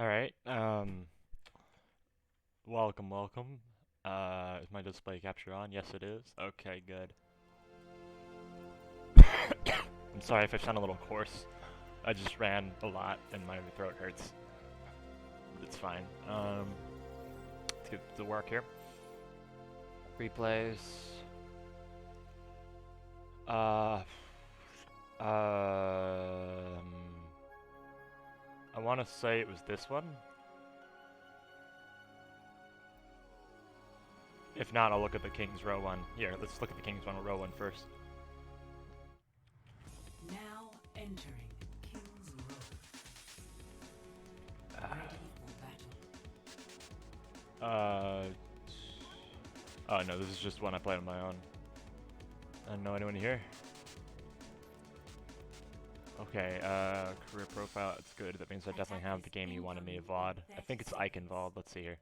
Alright, welcome. Is my display capture on? Yes, it is. Okay, good. I'm sorry if I sound a little hoarse. I just ran a lot and my throat hurts. It's fine. Let's get to work here. Replays. I want to say it was this one. If not, I'll look at the King's Row one. Here, let's look at the King's Row one first. Now entering King's Row. Ready for battle. Oh no, this is just one I played on my own. I don't know anyone here. Okay, career profile, it's good. That means I definitely have the game you wanted me to VOD. I think it's Icon VOD, let's see here.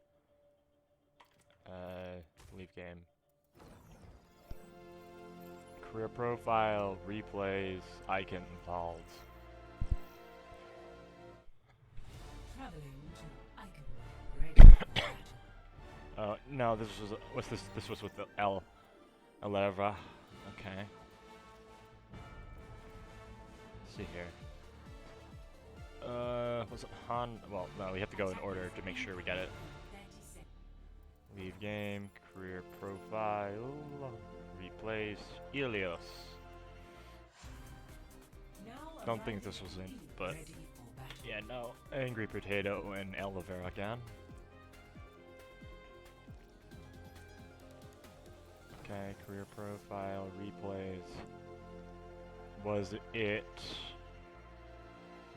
Leave game. Career profile, replays, Icon VOD. Traveling to Icon. Ready for battle. No, this was, what's this? This was with the Elevra. Okay. Let's see here. Was it Han? Well, no, we have to go in order to make sure we get it. Leave game, career profile, replays, Ilios. Don't think this was in, but yeah, no. Angry Potato and Elevra again. Okay, career profile, replays. Was it?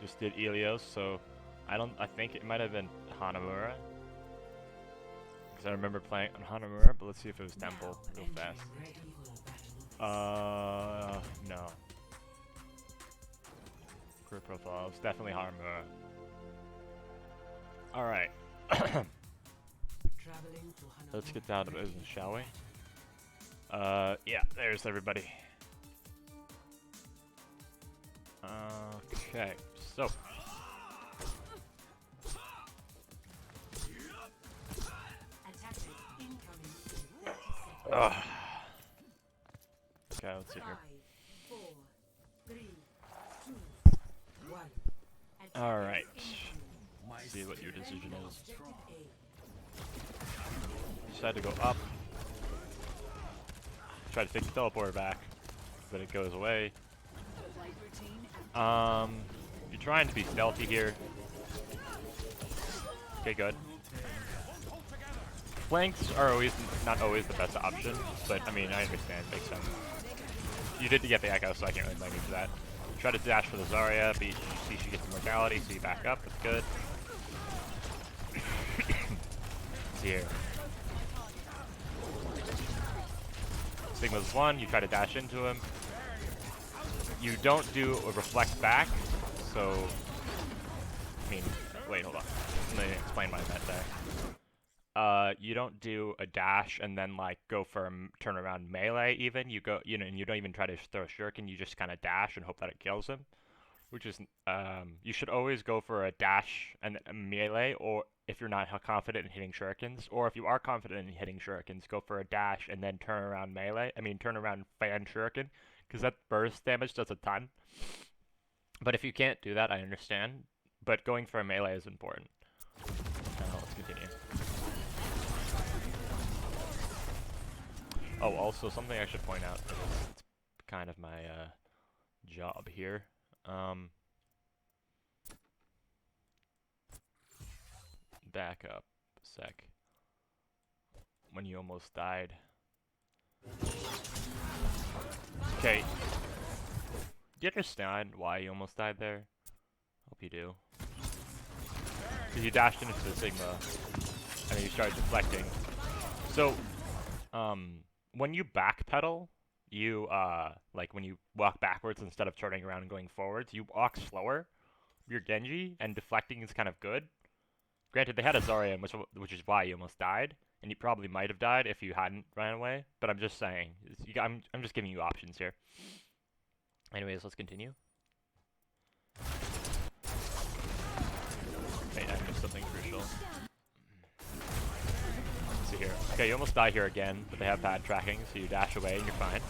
Just did Ilios, so I think it might have been Hanamura. Because I remember playing on Hanamura, but let's see if it was Temple real fast. No. Career profile, it's definitely Hanamura. Alright. Let's get down to business, shall we? Yeah, there's everybody. Okay, so. Ugh. Okay, let's see here. 5, 4, 3, 2, 1. Alright. See what your decision is. Decide to go up. Try to take the teleporter back, but it goes away. You're trying to be stealthy here. Okay, good. Flanks are not always the best option, but I mean, I understand, makes sense. You did get the Echo, so I can't really blame you for that. Try to dash for the Zarya, but you see she gets immortality, so you back up, that's good. Let's see here. Sigma's 1, you try to dash into him. You don't do a reflect back, so, I mean, wait, hold on. Let me explain what I meant there. You don't do a dash and then like go for a turnaround melee even. You go, and you don't even try to throw a shuriken, you just kind of dash and hope that it kills him. Which is, you should always go for a dash and a melee, or if you're not confident in hitting shurikens, or if you are confident in hitting shurikens, go for a dash and then turn around fan shuriken. Because that burst damage does a ton. But if you can't do that, I understand. But going for a melee is important. Now, let's continue. Oh, also, something I should point out. It's kind of my job here. Back up a sec. When you almost died. Okay. Do you understand why you almost died there? Hope you do. Because you dashed into the Sigma, and then you started deflecting. So, when you backpedal, you, like when you walk backwards instead of turning around and going forwards, you walk slower. You're Genji, and deflecting is kind of good. Granted, they had a Zarya, which is why you almost died. And you probably might have died if you hadn't ran away. But I'm just saying. I'm just giving you options here. Anyways, let's continue. Wait, I missed something. Okay, you almost die here again, but they have bad tracking, so you dash away and you're fine.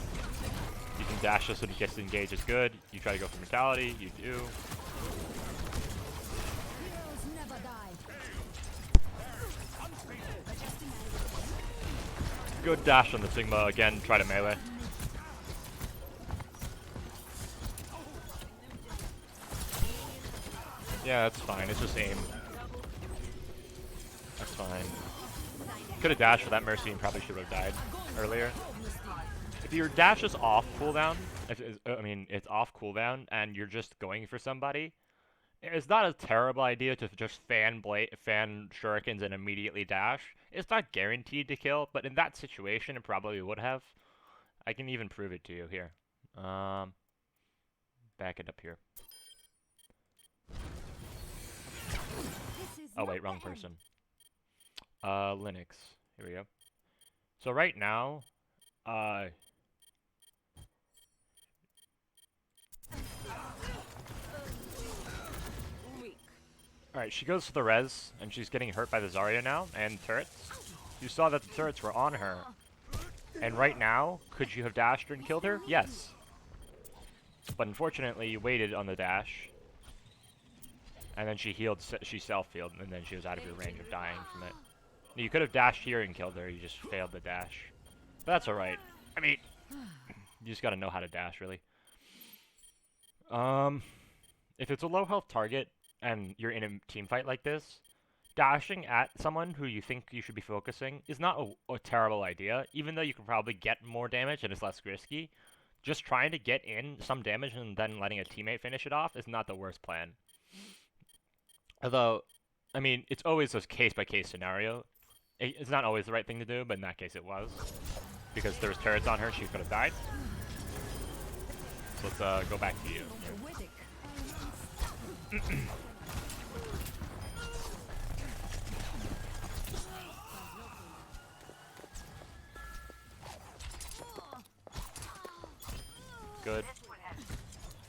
You can dash this when he gets engaged is good. You try to go for mentality, you do. Heroes never die. Good dash on the Sigma again, try to melee. Yeah, that's fine, it's just aim. That's fine. Could have dashed for that Mercy and probably should have died earlier. If your dash is off cooldown, I mean, it's off cooldown and you're just going for somebody, it's not a terrible idea to just fan shurikens and immediately dash. It's not guaranteed to kill, but in that situation, it probably would have. I can even prove it to you here. Back it up here. Oh wait, wrong person. Linux. Here we go. So right now, alright, she goes for the res, and she's getting hurt by the Zarya now, and turrets. You saw that the turrets were on her. And right now, could you have dashed her and killed her? Yes. But unfortunately, you waited on the dash. And then she healed, she self-healed, and then she was out of your range of dying from it. You could have dashed here and killed her, you just failed the dash. But that's alright. I mean, you just gotta know how to dash, really. If it's a low health target, and you're in a team fight like this, dashing at someone who you think you should be focusing is not a terrible idea, even though you can probably get more damage and it's less risky. Just trying to get in some damage and then letting a teammate finish it off is not the worst plan. Although, I mean, it's always a case-by-case scenario. It's not always the right thing to do, but in that case it was. Because there was turrets on her, she could have died. So let's go back to you. Good.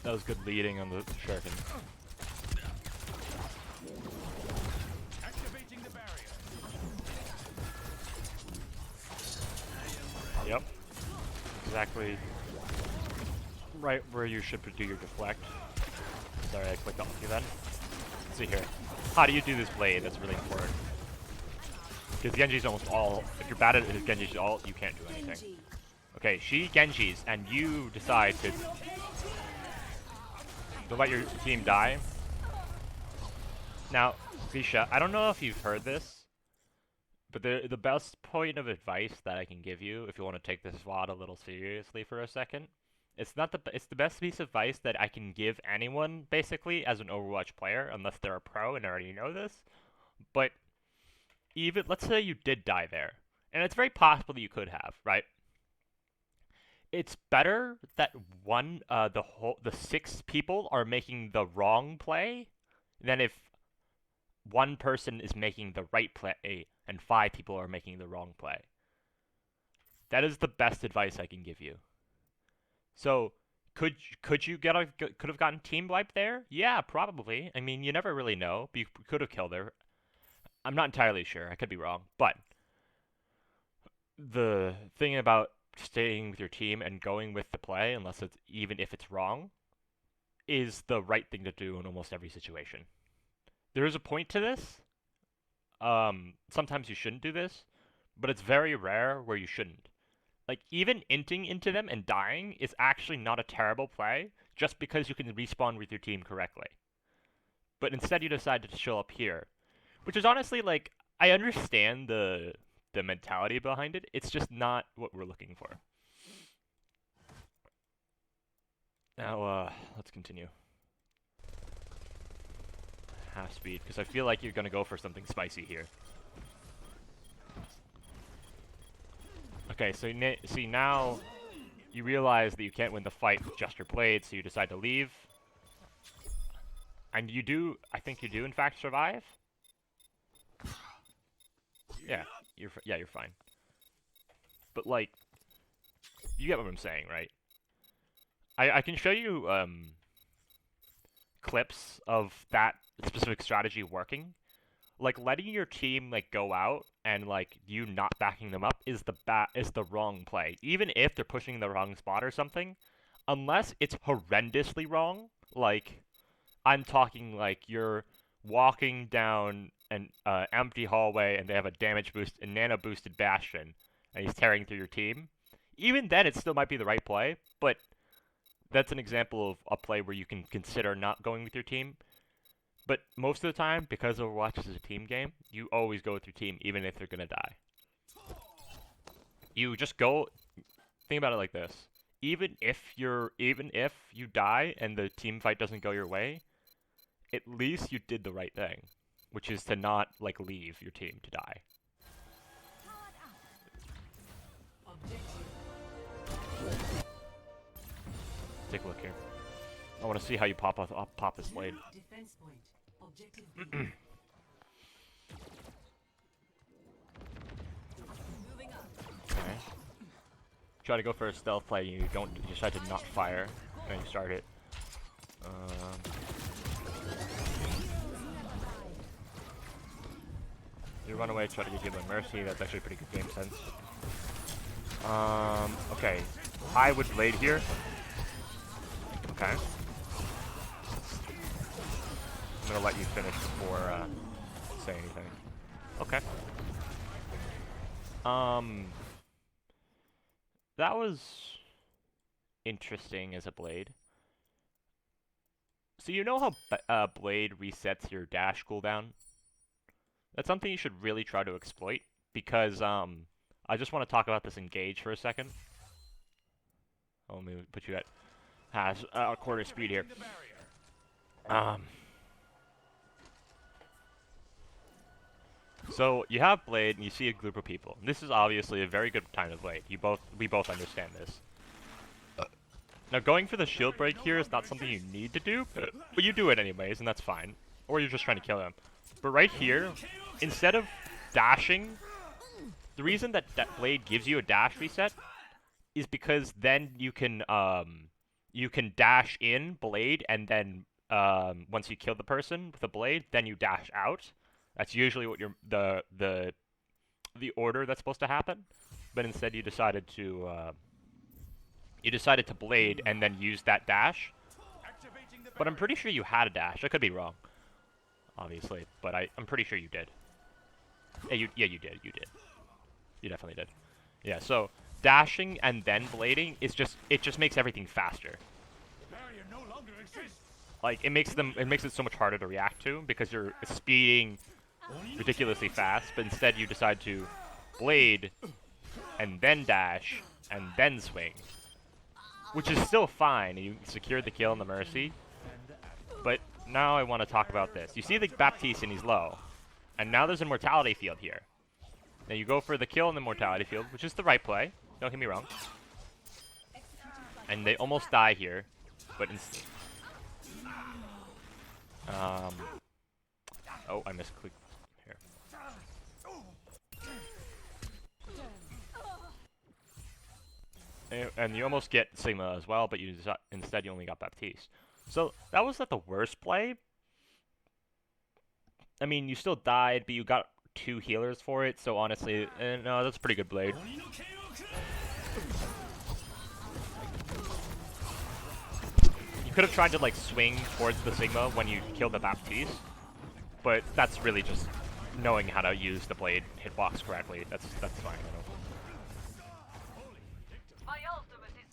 That was good leading on the Shuriken. Activating the barrier. Yep. Exactly right where you should do your deflect. Sorry, I clicked off you then. Let's see here. How do you do this blade? That's really important. Because Genji's almost all, if you're bad at his Genji's ult, you can't do anything. Okay, she Genji's, and you decide to let your team die. Now, Grisha, I don't know if you've heard this, but the best point of advice that I can give you, if you want to take this VOD a little seriously for a second, it's the best piece of advice that I can give anyone, basically, as an Overwatch player, unless they're a pro and already know this. But even, let's say you did die there, and it's very possible that you could have, right? It's better that the 6 people are making the wrong play than if one person is making the right play and 5 people are making the wrong play. That is the best advice I can give you. So, could you could have gotten team wiped there? Yeah, probably. I mean, you never really know. But you could have killed her. I'm not entirely sure. I could be wrong. But the thing about staying with your team and going with the play, even if it's wrong, is the right thing to do in almost every situation. There is a point to this. Sometimes you shouldn't do this, but it's very rare where you shouldn't. Like, even inting into them and dying is actually not a terrible play, just because you can respawn with your team correctly. But instead you decide to show up here. Which is honestly, like, I understand the mentality behind it, it's just not what we're looking for. Now, let's continue. Half speed, because I feel like you're gonna go for something spicy here. Okay, so see now, you realize that you can't win the fight with just your blade, so you decide to leave. And you do, I think you do in fact survive. Yeah, you're fine. But like, you get what I'm saying, right? I can show you clips of that specific strategy working. like letting your team like go out and like you not backing them up is the wrong play. Even if they're pushing the wrong spot or something, unless it's horrendously wrong, like I'm talking like you're walking down an empty hallway and they have a damage boost, a nano boosted bastion, and he's tearing through your team. Even then, it still might be the right play, but that's an example of a play where you can consider not going with your team. But most of the time, because Overwatch is a team game, you always go with your team, even if they're gonna die. You just go. Think about it like this: even if you die and the team fight doesn't go your way, at least you did the right thing, which is to not like leave your team to die. Take a look here. I want to see how you pop this blade. Defense point. Objective B. Moving up. Okay. Try to go for a stealth play. You decide to not fire, and you start it. You run away, try to get hit by Mercy. That's actually pretty good game sense. Okay. High with blade here. Okay. I'm gonna let you finish before say anything. Okay. That was interesting as a blade. So you know how blade resets your dash cooldown? That's something you should really try to exploit, because I just want to talk about this engage for a second. Oh, let me put you at quarter speed here. So you have blade and you see a group of people. This is obviously a very good time to blade. We both understand this. Now going for the shield break here is not something you need to do, but you do it anyways, and that's fine. Or you're just trying to kill him. But right here, instead of dashing, the reason that blade gives you a dash reset is because then you can dash in blade, and then once you kill the person with the blade, then you dash out. That's usually what the order that's supposed to happen. But instead you decided to blade and then use that dash. But I'm pretty sure you had a dash. I could be wrong, obviously, but I'm pretty sure you did. Yeah, you did. You definitely did. Yeah, so dashing and then blading is it just makes everything faster. Like it makes it so much harder to react to because you're speeding ridiculously fast, but instead you decide to blade and then dash and then swing, which is still fine. You secured the kill in the Mercy, but now I want to talk about this. You see the Baptiste and he's low, and now there's a mortality field here. Now you go for the kill in the mortality field, which is the right play. Don't get me wrong. And they almost die here, but oh, I misclicked here. And you almost get Sigma as well, but instead you only got Baptiste. So that was not the worst play. I mean, you still died, but you got 2 healers for it, so honestly, no, that's a pretty good blade. You could have tried to like swing towards the Sigma when you killed the Baptiste, but that's really just knowing how to use the blade hitbox correctly. That's fine.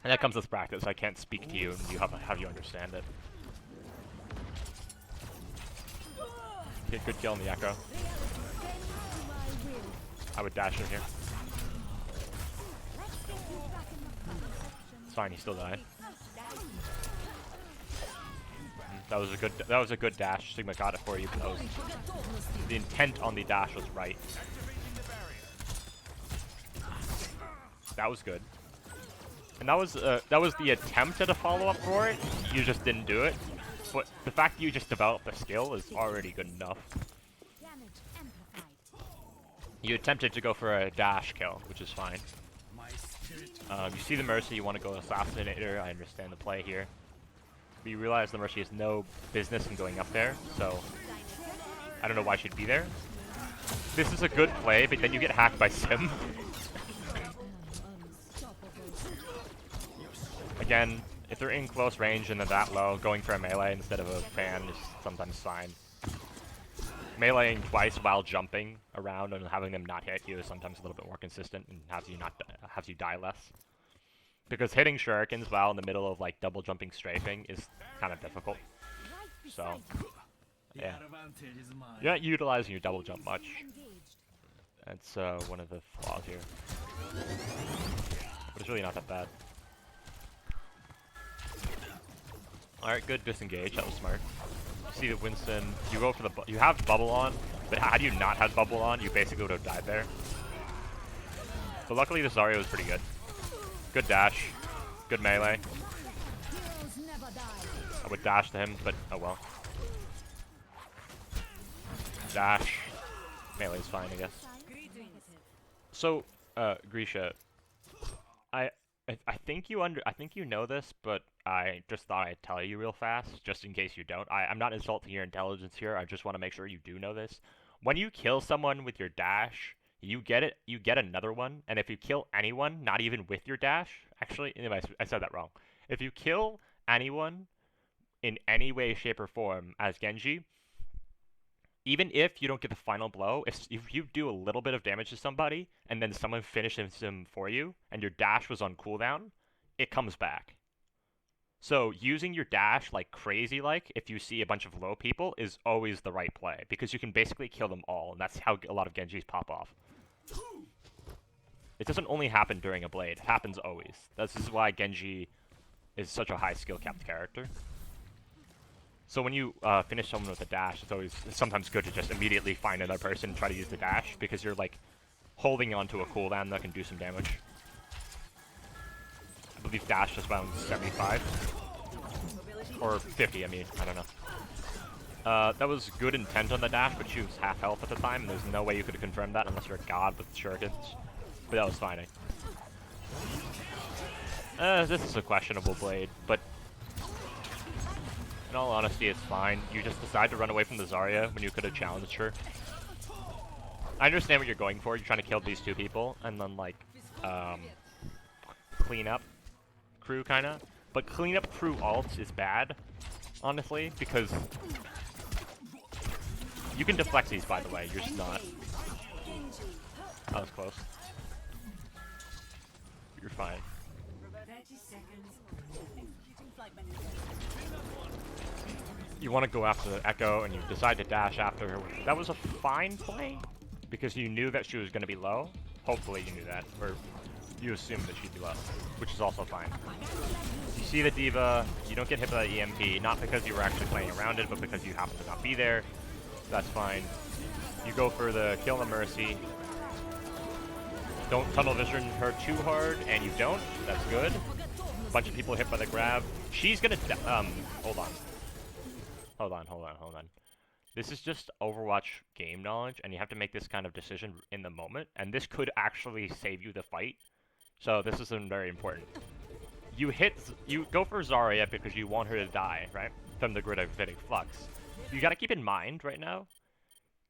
And that comes with practice. I can't speak to you and have you understand it. Okay, good kill on the Echo. I would dash in here. It's fine, he still died. That was a good dash. Sigma got it for you, but the intent on the dash was right. That was good. And that was the attempt at a follow-up for it. You just didn't do it. But the fact that you just developed the skill is already good enough. You attempted to go for a dash kill, which is fine. You see the Mercy, you want to go Assassinator. I understand the play here. But you realize the Mercy has no business in going up there, so I don't know why she'd be there. this is a good play, but then you get hacked by Sim. Again, if they're in close range and they're that low, going for a melee instead of a fan is sometimes fine. Meleeing twice while jumping around and having them not hit you is sometimes a little bit more consistent and has you die less. Because hitting shurikens while in the middle of like double jumping strafing is kind of difficult. So yeah, you're not utilizing your double jump much. That's one of the flaws here. But it's really not that bad. Alright, good disengage. That was smart. You see the Winston. You go for the. You have bubble on, but had you not had bubble on, you basically would have died there. But luckily, the Zarya was pretty good. Good dash. Good melee. I would dash to him, but oh well. Dash. Melee's fine, I guess. So, Grisha, I think you know this, but I just thought I'd tell you real fast, just in case you don't. I'm not insulting your intelligence here. I just want to make sure you do know this. When you kill someone with your dash, you get another one, and if you kill anyone, not even with your dash, actually, anyway, I said that wrong. If you kill anyone in any way, shape, or form as Genji, even if you don't get the final blow, if you do a little bit of damage to somebody, and then someone finishes him for you, and your dash was on cooldown, it comes back. So using your dash like crazy, like if you see a bunch of low people, is always the right play, because you can basically kill them all, and that's how a lot of Genjis pop off. It doesn't only happen during a blade, it happens always. This is why Genji is such a high skill capped character. So when you finish someone with a dash, it's sometimes good to just immediately find another person and try to use the dash, because you're like holding onto a cooldown that can do some damage. I believe dash is around 75. Or 50, I mean, I don't know. That was good intent on the dash, but she was half health at the time, and there's no way you could have confirmed that unless you're a god with shurikens. But that was fine. This is a questionable blade, but in all honesty, it's fine. You just decide to run away from the Zarya when you could have challenged her. I understand what you're going for. You're trying to kill these two people, and then, like, clean up crew, kinda. But clean up crew ults is bad, honestly, because you can deflect these, by the way. You're just not. That was close. You're fine. 30 seconds. You want to go after the Echo, and you decide to dash after her. That was a fine play, because you knew that she was going to be low. Hopefully you knew that, or you assumed that she'd be low, which is also fine. You see the D.Va, you don't get hit by the EMP, not because you were actually playing around it, but because you happen to not be there. That's fine. You go for the kill the Mercy. Don't tunnel vision her too hard, and you don't. That's good. A bunch of people hit by the grab. She's gonna, hold on. This is just Overwatch game knowledge, and you have to make this kind of decision in the moment, and this could actually save you the fight. So this is very important. You go for Zarya because you want her to die, right? From the Gravitic Flux. You gotta keep in mind right now,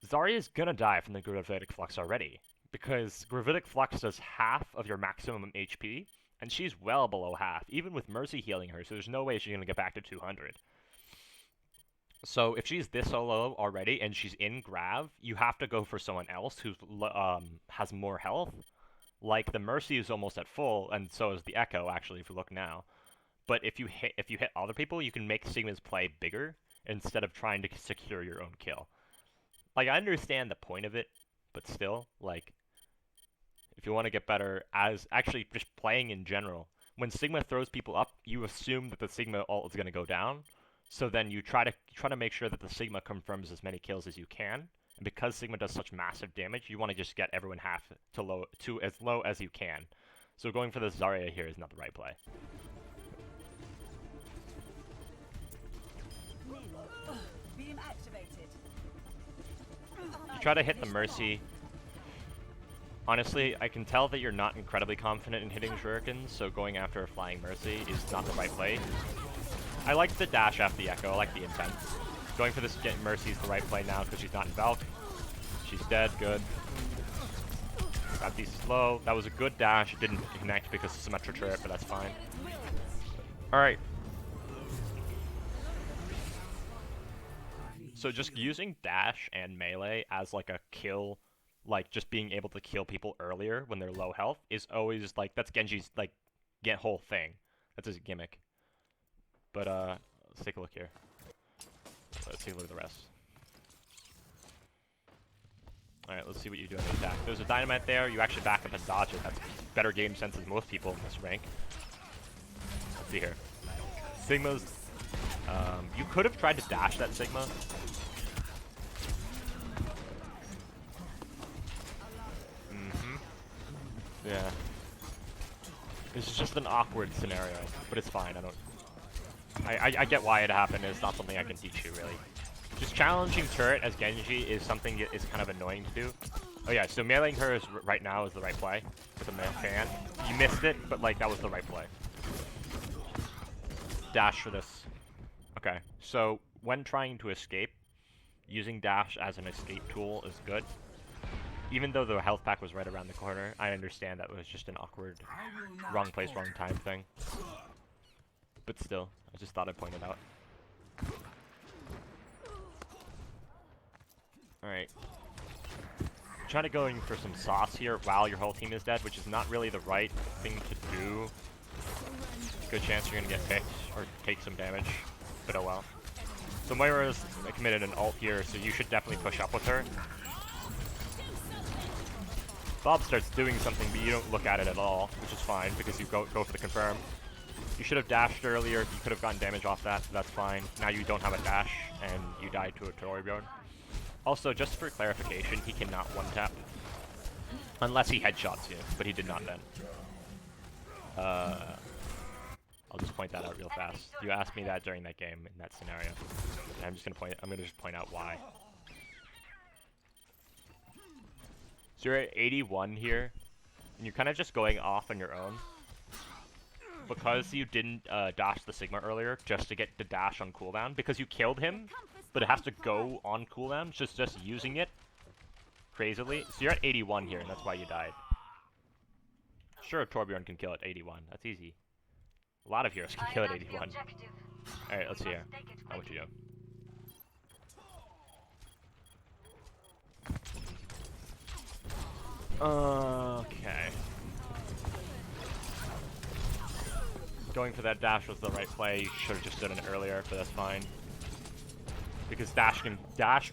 Zarya is gonna die from the Gravitic Flux already, because Gravitic Flux does half of your maximum HP, and she's well below half, even with Mercy healing her, so there's no way she's gonna get back to 200. So if she's this low already and she's in Grav, you have to go for someone else who has more health. Like the Mercy is almost at full, and so is the Echo actually. If you look now, but if you hit other people, you can make Sigma's play bigger instead of trying to secure your own kill. Like I understand the point of it, but still, like if you want to get better as actually just playing in general, when Sigma throws people up, you assume that the Sigma ult is going to go down. So then you try to make sure that the Sigma confirms as many kills as you can. And because Sigma does such massive damage, you want to just get everyone half to as low as you can. So going for the Zarya here is not the right play. Beam activated. You try to hit the Mercy. Honestly, I can tell that you're not incredibly confident in hitting Shurikens, so going after a Flying Mercy is not the right play. I like the dash after the Echo, I like the intent. Going for this Mercy is the right play now because she's not in Valk. She's dead, good. Got these slow. That was a good dash. It didn't connect because of Symmetra turret, but that's fine. Alright. So just using dash and melee as like a kill, like just being able to kill people earlier when they're low health is always like, that's Genji's like whole thing. That's his gimmick. But let's take a look here. Let's take a look at the rest. Alright, let's see what you do in the attack. There's a dynamite there, you actually back up and dodge it. That's better game sense than most people in this rank. Let's see here. Sigma's... you could have tried to dash that Sigma. Yeah. This is just an awkward scenario, but it's fine, I get why it happened, it's not something I can teach you, really. Just challenging turret as Genji is something that is kind of annoying to do. Oh yeah, so meleeing her is right now is the right play with the fan. You missed it, but like that was the right play. Dash for this. Okay, so when trying to escape, using dash as an escape tool is good. Even though the health pack was right around the corner, I understand that was just an awkward, wrong place, wrong time thing. But still, I just thought I'd point it out. Alright. Try to go in for some sauce here while your whole team is dead, which is not really the right thing to do. Good chance you're gonna get picked or take some damage, but oh well. So Moira's committed an ult here, so you should definitely push up with her. Bob starts doing something, but you don't look at it at all, which is fine because you go for the confirm. You should have dashed earlier. You could have gotten damage off that, so that's fine. Now you don't have a dash, and you died to a Torbjorn. Also, just for clarification, he cannot one-tap. Unless he headshots you, but he did not then. I'll just point that out real fast. You asked me that during that game, in that scenario. And I'm gonna just point out why. So you're at 81 here, and you're kind of just going off on your own. Because you didn't dash the Sigma earlier, just to get the dash on cooldown, because you killed him, but it has to go on cooldown, just using it crazily. So you're at 81 here, and that's why you died. Sure, Torbjorn can kill at 81. That's easy. A lot of heroes can kill at 81. Alright, let's see here. How much you do? Okay. Going for that dash was the right play. You should have just done it earlier, but that's fine. Because dash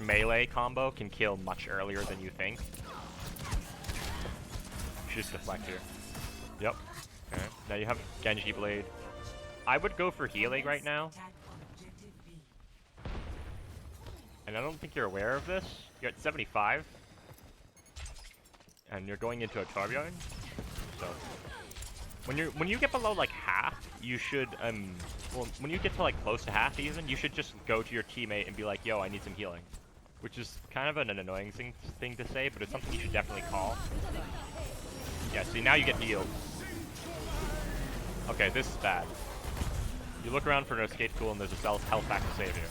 melee combo can kill much earlier than you think. You should just deflect here. Yep. Okay. Now you have Genji Blade. I would go for healing right now. And I don't think you're aware of this. You're at 75. And you're going into a Torbjorn. So when you get below like half, you should well, when you get to like close to half even, you should just go to your teammate and be like, yo, I need some healing. Which is kind of an annoying thing to say, but it's something you should definitely call. Yeah, see, now you get healed. Okay, this is bad. You look around for an escape tool and there's a health pack to save you.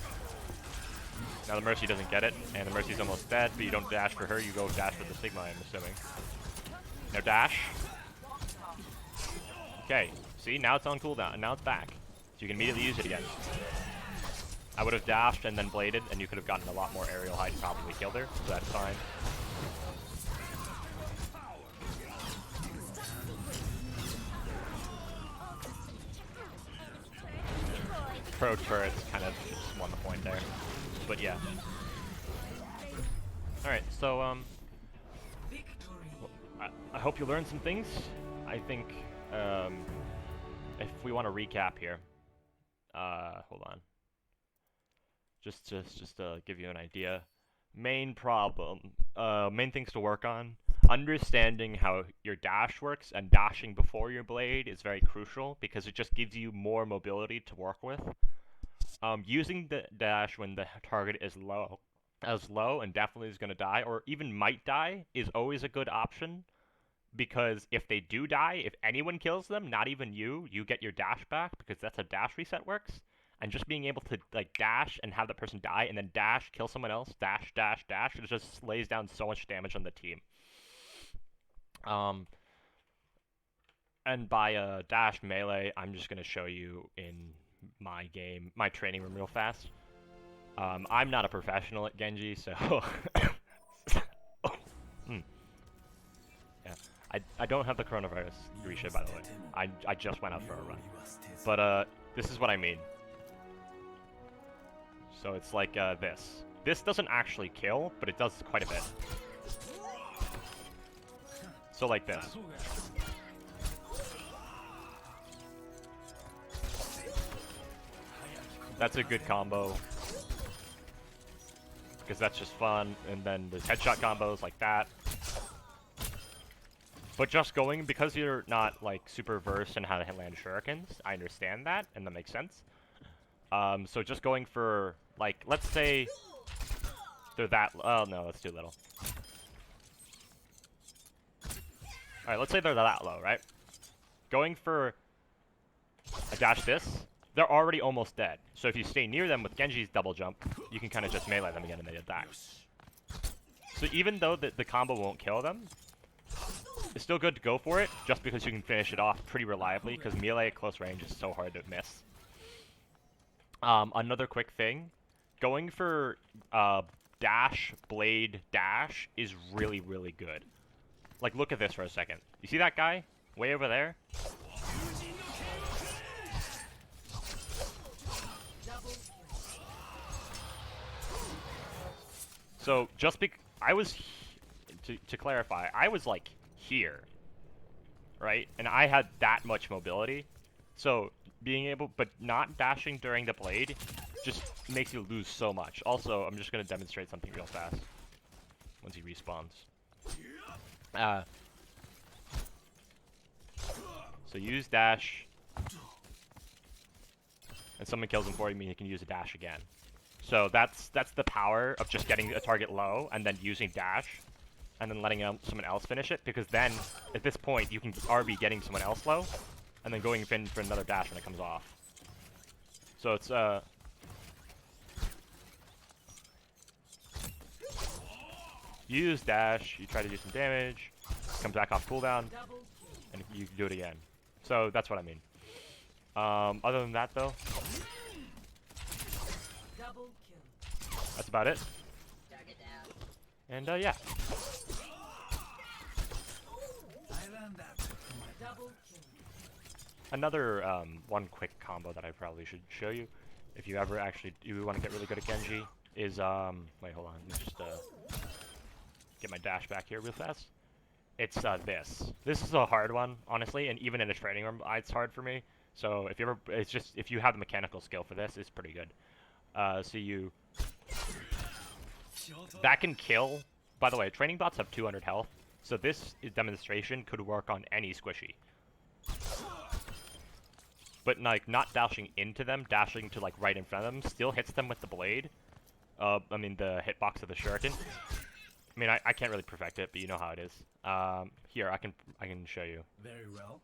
Now the Mercy doesn't get it, and the Mercy's almost dead, but you don't dash for her, you go dash for the Sigma, I'm assuming. Now dash. Okay, see, now it's on cooldown, and now it's back. So you can immediately use it again. I would have dashed and then bladed, and you could have gotten a lot more aerial height and probably killed her, so that's fine. Pro turrets kind of just won the point there. But yeah. Alright, so, I hope you learned some things. I think, if we want to recap here, hold on. Just to give you an idea. Main things to work on. Understanding how your dash works and dashing before your blade is very crucial because it just gives you more mobility to work with. Using the dash when the target is low and definitely is going to die, or even might die, is always a good option. Because if they do die, if anyone kills them, not even you, you get your dash back because that's how dash reset works. and just being able to like dash and have the person die, and then dash, kill someone else, dash, dash, dash. It just lays down so much damage on the team. And by dash melee, I'm just gonna show you in my game, my training room real fast. I'm not a professional at Genji, so yeah, I don't have the coronavirus, Grisha, by the way. I just went out for a run, but this is what I mean. So it's like this. This doesn't actually kill, but it does quite a bit. So like this. That's a good combo. Because that's just fun. And then there's headshot combos like that. But just going, because you're not like super versed in how to land shurikens, I understand that, and that makes sense. So just going for, like, let's say they're that, oh no, that's too little. Alright, let's say they're that low, right? Going for a dash this, they're already almost dead. So if you stay near them with Genji's double jump, you can kind of just melee them again and they attack. So even though the combo won't kill them, it's still good to go for it, just because you can finish it off pretty reliably, because melee at close range is so hard to miss. Another quick thing, going for dash, blade, dash is really, really good. Like, look at this for a second. You see that guy? Way over there? So, just I was, to clarify, I was like here, right? And I had that much mobility. So, being able, but not dashing during the blade just makes you lose so much. Also, I'm just going to demonstrate something real fast once he respawns. So use dash, and someone kills him for you, he can use a dash again. So that's the power of just getting a target low and then using dash, and then letting someone else finish it. Because then, at this point, you can RB getting someone else low, and then going in for another dash when it comes off. So it's you use dash, you try to do some damage, comes back off cooldown, and you do it again. So that's what I mean. Other than that, though, that's about it. And yeah. Another one quick combo that I probably should show you, if you ever actually do want to get really good at Genji, is wait, hold on, let me just get my dash back here real fast. It's this. This is a hard one, honestly, and even in a training room, it's hard for me. So if you ever, it's just if you have the mechanical skill for this, it's pretty good. So you that can kill. By the way, training bots have 200 health, so this demonstration could work on any squishy. But like not dashing into them, dashing to like right in front of them, still hits them with the blade. I mean the hitbox of the shuriken. I mean I can't really perfect it, but you know how it is. Here I can show you. Very well.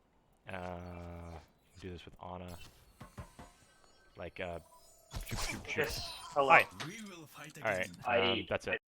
Do this with Ana. Like shoot. Yes. Hello. Hi. We will fight All right. again. That's it.